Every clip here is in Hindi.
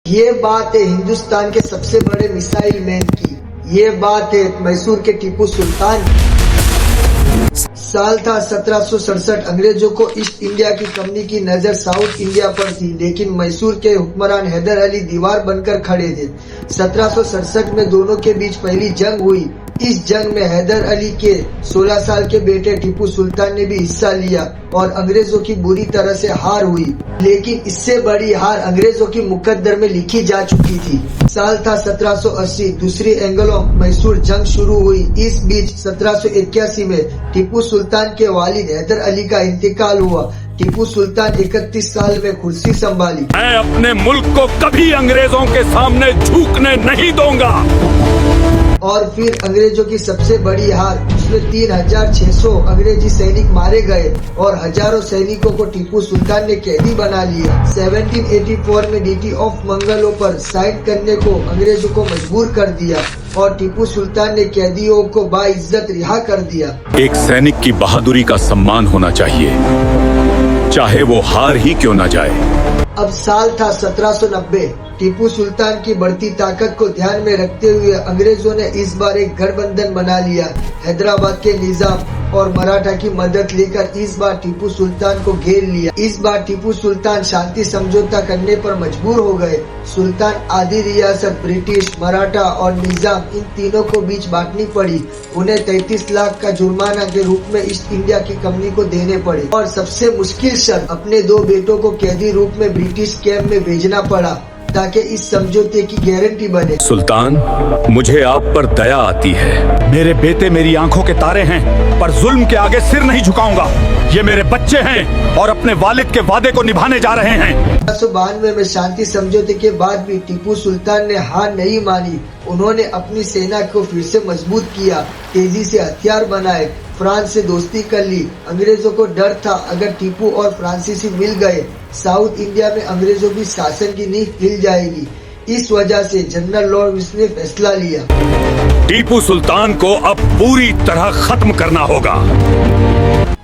ये बात है हिंदुस्तान के सबसे बड़े मिसाइल मैन की। ये बात है मैसूर के टीपू सुल्तान। साल था 1767। अंग्रेजों को ईस्ट इंडिया की कंपनी की नजर साउथ इंडिया पर थी, लेकिन मैसूर के हुक्मरान हैदर अली दीवार बनकर खड़े थे। 1767 में दोनों के बीच पहली जंग हुई। इस जंग में हैदर अली के 16 साल के बेटे टीपू सुल्तान ने भी हिस्सा लिया और अंग्रेजों की बुरी तरह से हार हुई। लेकिन इससे बड़ी हार अंग्रेजों की मुकद्दर में लिखी जा चुकी थी। साल था 1780। दूसरी एंग्लो मैसूर जंग शुरू हुई। इस बीच 1781 में टीपू सुल्तान के वालिद हैदर अली का इंतकाल हुआ। टीपू सुल्तान 31 साल में कुर्सी संभाली। मैं अपने मुल्क को कभी अंग्रेजों के सामने झुकने नहीं दूंगा। और फिर अंग्रेजों की सबसे बड़ी हार, उसमें 3600 अंग्रेजी सैनिक मारे गए और हजारों सैनिकों को टीपू सुल्तान ने कैदी बना लिया। 1784 में डीटी ऑफ मंगलों पर साइन करने को अंग्रेजों को मजबूर कर दिया और टीपू सुल्तान ने कैदियों को बाइज्जत रिहा कर दिया। एक सैनिक की बहादुरी का सम्मान होना चाहिए, चाहे वो हार ही क्यों न जाए। अब साल था 1790। टीपू सुल्तान की बढ़ती ताकत को ध्यान में रखते हुए अंग्रेजों ने इस बार एक गठबंधन बना लिया। हैदराबाद के निजाम और मराठा की मदद लेकर इस बार टीपू सुल्तान को घेर लिया। इस बार टीपू सुल्तान शांति समझौता करने पर मजबूर हो गए। सुल्तान आधी रियासत ब्रिटिश, मराठा और निजाम इन तीनों को बीच बांटनी पड़ी। उन्हें 33 लाख का जुर्माना के रूप में ईस्ट इंडिया की कंपनी को देने पड़े और सबसे मुश्किल शर्त, अपने 2 बेटों को कैदी रूप में ब्रिटिश कैंप में भेजना पड़ा ताकि इस समझौते की गारंटी बने। सुल्तान, मुझे आप पर दया आती है। मेरे बेटे मेरी आंखों के तारे हैं, पर जुल्म के आगे सिर नहीं झुकाऊंगा। ये मेरे बच्चे हैं और अपने वालिद के वादे को निभाने जा रहे हैं। 1792 में शांति समझौते के बाद भी टीपू सुल्तान ने हार नहीं मानी। उन्होंने अपनी सेना को फिर से मजबूत किया, तेजी से हथियार बनाए, फ्रांस से दोस्ती कर ली। अंग्रेजों को डर था अगर टीपू और फ्रांसीसी मिल गए, साउथ इंडिया में अंग्रेजों की शासन की नींव हिल जाएगी। इस वजह से जनरल लॉरेंस ने फैसला लिया, टीपू सुल्तान को अब पूरी तरह खत्म करना होगा।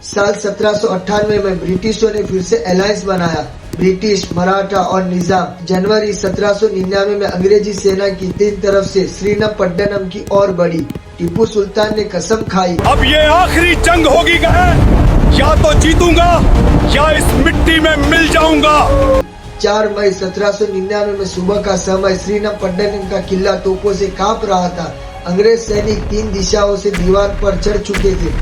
साल 1798 में ब्रिटिशों ने फिर से अलायंस बनाया, ब्रिटिश, मराठा और निजाम। जनवरी 1799 में अंग्रेजी सेना की 3 तरफ से श्रीरंगपट्टनम की ओर बढ़ी। टीपू सुल्तान ने कसम खाई, अब ये आखिरी जंग होगी, या तो जीतूंगा या इस मिट्टी में मिल जाऊंगा। 4 मई 1799 में सुबह का समय श्रीरंगपट्टनम का किला तोपों से कांप रहा था। अंग्रेज सैनिक 3 दिशाओं से दीवार पर चढ़ चुके थे।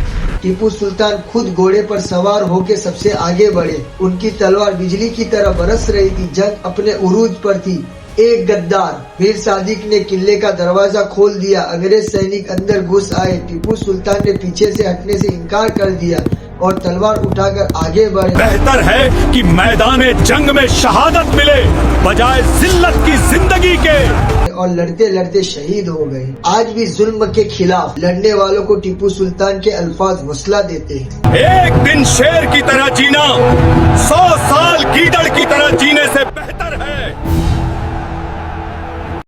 टीपू सुल्तान खुद घोड़े पर सवार होकर सबसे आगे बढ़े। उनकी तलवार बिजली की तरह बरस रही थी। जंग अपने उरूज पर थी। एक गद्दार मीर सादिक ने किले का दरवाजा खोल दिया। अंग्रेज सैनिक अंदर घुस आए। टीपू सुल्तान ने पीछे से हटने से इनकार कर दिया और तलवार उठाकर आगे बढ़े। बेहतर है कि मैदान जंग में शहादत मिले बजाय जिल्लत की जिंदगी के। और लड़ते लड़ते शहीद हो गए। आज भी जुल्म के खिलाफ लड़ने वालों को टीपू सुल्तान के अल्फाज हौसला देते हैं। एक दिन शेर की तरह जीना 100 साल गीदड़ की तरह जीने से बेहतर है।